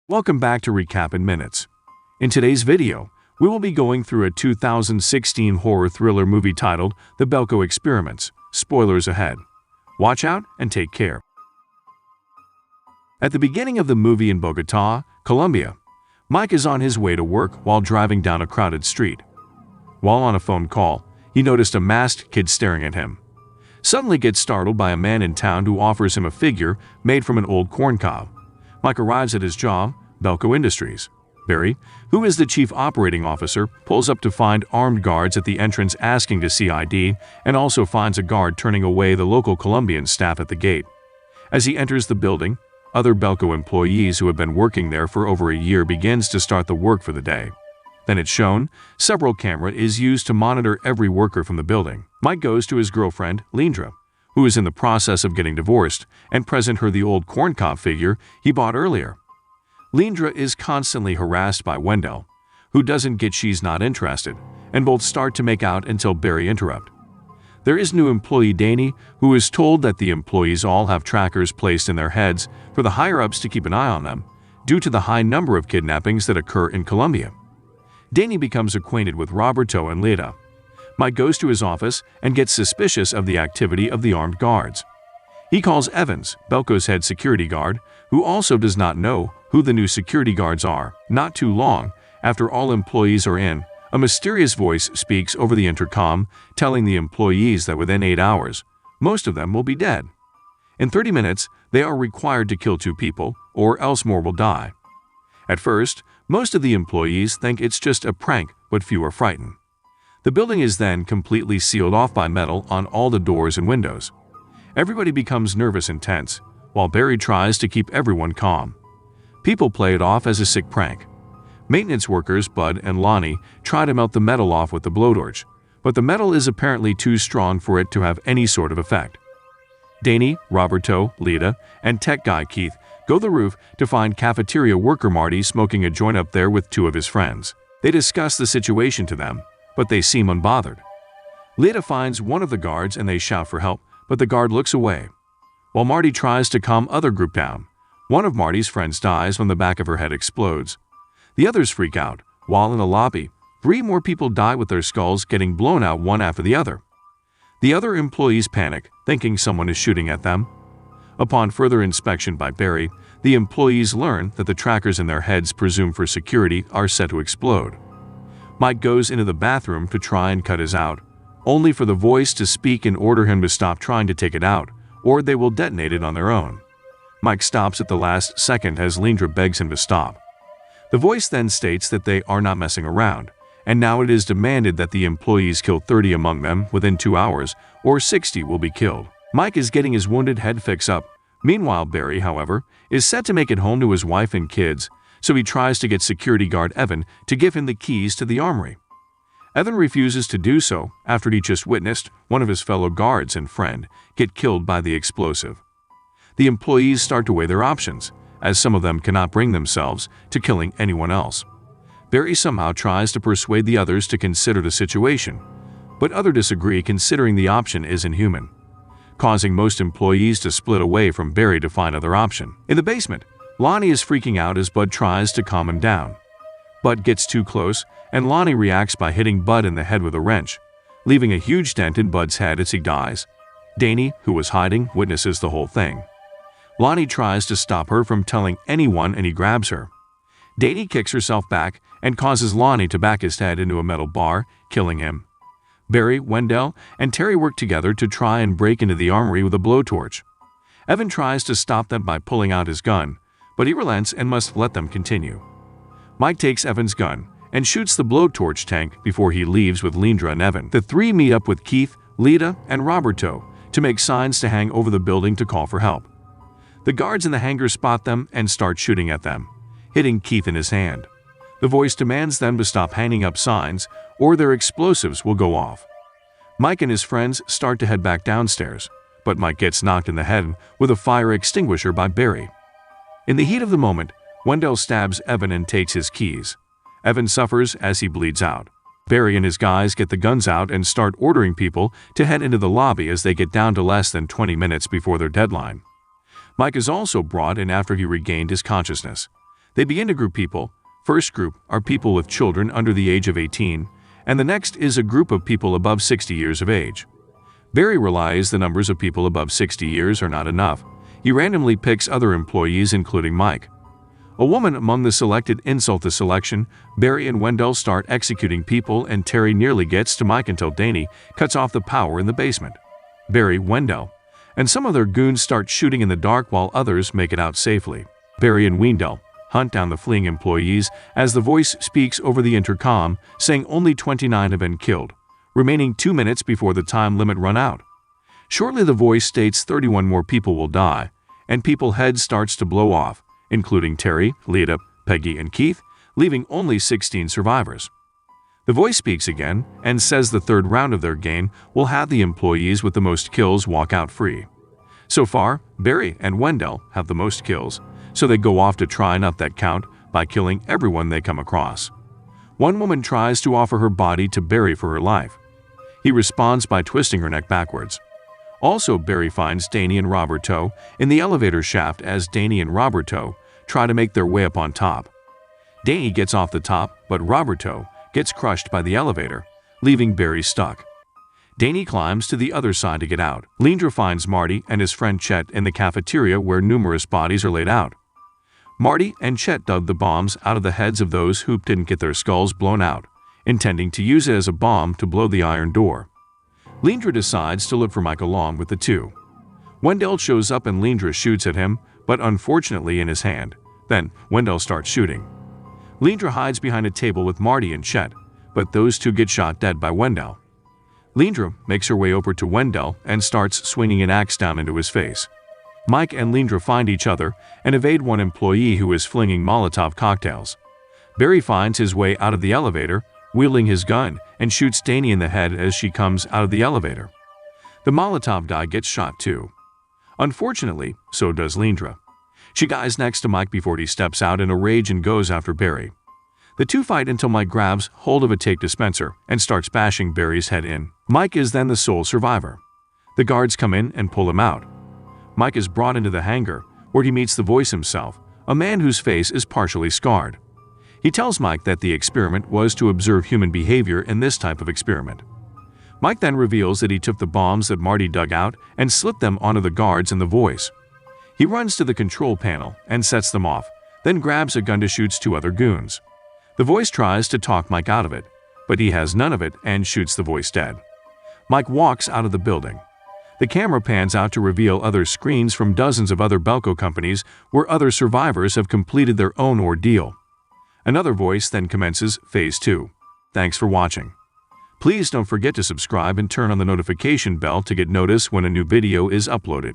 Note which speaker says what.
Speaker 1: Welcome back to Recap in Minutes. In today's video, we will be going through a 2016 horror thriller movie titled The Belko Experiments. Spoilers ahead. Watch out and take care. At the beginning of the movie in Bogotá, Colombia, Mike is on his way to work while driving down a crowded street. While on a phone call, he noticed a masked kid staring at him. Suddenly gets startled by a man in town who offers him a figure made from an old corn cob. Mike arrives at his job, Belko Industries. Barry, who is the chief operating officer, pulls up to find armed guards at the entrance asking to see ID, and also finds a guard turning away the local Colombian staff at the gate. As he enters the building, other Belko employees who have been working there for over a year begins to start the work for the day. Then it's shown, several camera is used to monitor every worker from the building. Mike goes to his girlfriend, Lindra, who is in the process of getting divorced, and present her the old corncob figure he bought earlier. Lindra is constantly harassed by Wendell, who doesn't get she's not interested, and both start to make out until Barry interrupts. There is new employee Danny, who is told that the employees all have trackers placed in their heads for the higher-ups to keep an eye on them, due to the high number of kidnappings that occur in Colombia. Danny becomes acquainted with Roberto and Leda. Mike goes to his office and gets suspicious of the activity of the armed guards. He calls Evans, Belko's head security guard, who also does not know who the new security guards are. Not too long after all employees are in, a mysterious voice speaks over the intercom, telling the employees that within 8 hours, most of them will be dead. In 30 minutes, they are required to kill 2 people, or else more will die. At first, most of the employees think it's just a prank, but few are frightened. The building is then completely sealed off by metal on all the doors and windows. Everybody becomes nervous and tense, while Barry tries to keep everyone calm. People play it off as a sick prank. Maintenance workers Bud and Lonnie try to melt the metal off with the blowtorch, but the metal is apparently too strong for it to have any sort of effect. Danny, Roberto, Leda, and tech guy Keith go to the roof to find cafeteria worker Marty smoking a joint up there with 2 of his friends. They discuss the situation to them, but they seem unbothered. Leda finds one of the guards and they shout for help, but the guard looks away. While Marty tries to calm other group down, one of Marty's friends dies when the back of her head explodes. The others freak out. While in the lobby, 3 more people die with their skulls getting blown out one after the other. The other employees panic, thinking someone is shooting at them. Upon further inspection by Barry, the employees learn that the trackers in their heads presumed for security are set to explode. Mike goes into the bathroom to try and cut his out, only for the voice to speak and order him to stop trying to take it out, or they will detonate it on their own. Mike stops at the last second as Lindra begs him to stop. The voice then states that they are not messing around, and now it is demanded that the employees kill 30 among them within 2 hours, or 60 will be killed. Mike is getting his wounded head fixed up. Meanwhile, Barry, however, is set to make it home to his wife and kids, so he tries to get security guard Evan to give him the keys to the armory. Evan refuses to do so after he just witnessed one of his fellow guards and friend get killed by the explosive. The employees start to weigh their options, as some of them cannot bring themselves to killing anyone else. Barry somehow tries to persuade the others to consider the situation, but others disagree considering the option is inhuman, causing most employees to split away from Barry to find other option. In the basement, Lonnie is freaking out as Bud tries to calm him down. Bud gets too close, and Lonnie reacts by hitting Bud in the head with a wrench, leaving a huge dent in Bud's head as he dies. Danny, who was hiding, witnesses the whole thing. Lonnie tries to stop her from telling anyone and he grabs her. Danny kicks herself back and causes Lonnie to back his head into a metal bar, killing him. Barry, Wendell, and Terry work together to try and break into the armory with a blowtorch. Evan tries to stop them by pulling out his gun, but he relents and must let them continue. Mike takes Evan's gun and shoots the blowtorch tank before he leaves with Lindra and Evan. The 3 meet up with Keith, Leda, and Roberto to make signs to hang over the building to call for help. The guards in the hangar spot them and start shooting at them, hitting Keith in his hand. The voice demands them to stop hanging up signs or their explosives will go off. Mike and his friends start to head back downstairs, but Mike gets knocked in the head with a fire extinguisher by Barry. In the heat of the moment, Wendell stabs Evan and takes his keys. Evan suffers as he bleeds out. Barry and his guys get the guns out and start ordering people to head into the lobby as they get down to less than 20 minutes before their deadline. Mike is also brought in after he regained his consciousness. They begin to group people. First group are people with children under the age of 18, and the next is a group of people above 60 years of age. Barry realizes the numbers of people above 60 years are not enough. He randomly picks other employees, including Mike. A woman among the selected insult the selection. Barry and Wendell start executing people, and Terry nearly gets to Mike until Danny cuts off the power in the basement. Barry, Wendell, and some of their goons start shooting in the dark while others make it out safely. Barry and Wendell hunt down the fleeing employees as the voice speaks over the intercom, saying only 29 have been killed, remaining 2 minutes before the time limit run out. Shortly the voice states 31 more people will die, and people's heads starts to blow off, including Terry, Lita, Peggy, and Keith, leaving only 16 survivors. The voice speaks again and says the third round of their game will have the employees with the most kills walk out free. So far, Barry and Wendell have the most kills, so they go off to try and up that count by killing everyone they come across. One woman tries to offer her body to Barry for her life. He responds by twisting her neck backwards. Also, Barry finds Danny and Roberto in the elevator shaft as Danny and Roberto try to make their way up on top. Danny gets off the top, but Roberto gets crushed by the elevator, leaving Barry stuck. Danny climbs to the other side to get out. Leandra finds Marty and his friend Chet in the cafeteria where numerous bodies are laid out. Marty and Chet dug the bombs out of the heads of those who didn't get their skulls blown out, intending to use it as a bomb to blow the iron door. Leandra decides to look for Mike along with the two. Wendell shows up and Leandra shoots at him, but unfortunately in his hand. Then Wendell starts shooting. Leandra hides behind a table with Marty and Chet, but those two get shot dead by Wendell. Leandra makes her way over to Wendell and starts swinging an axe down into his face. Mike and Leandra find each other and evade one employee who is flinging Molotov cocktails. Barry finds his way out of the elevator, wielding his gun, and shoots Danny in the head as she comes out of the elevator. The Molotov guy gets shot too. Unfortunately, so does Leandra. She dies next to Mike before he steps out in a rage and goes after Barry. The two fight until Mike grabs hold of a tape dispenser and starts bashing Barry's head in. Mike is then the sole survivor. The guards come in and pull him out. Mike is brought into the hangar, where he meets the voice himself, a man whose face is partially scarred. He tells Mike that the experiment was to observe human behavior in this type of experiment. Mike then reveals that he took the bombs that Marty dug out and slipped them onto the guards and the voice. He runs to the control panel and sets them off, then grabs a gun to shoot two other goons. The voice tries to talk Mike out of it, but he has none of it and shoots the voice dead. Mike walks out of the building. The camera pans out to reveal other screens from dozens of other Belco companies where other survivors have completed their own ordeal. Another voice then commences Phase 2. Thanks for watching. Please don't forget to subscribe and turn on the notification bell to get notice when a new video is uploaded.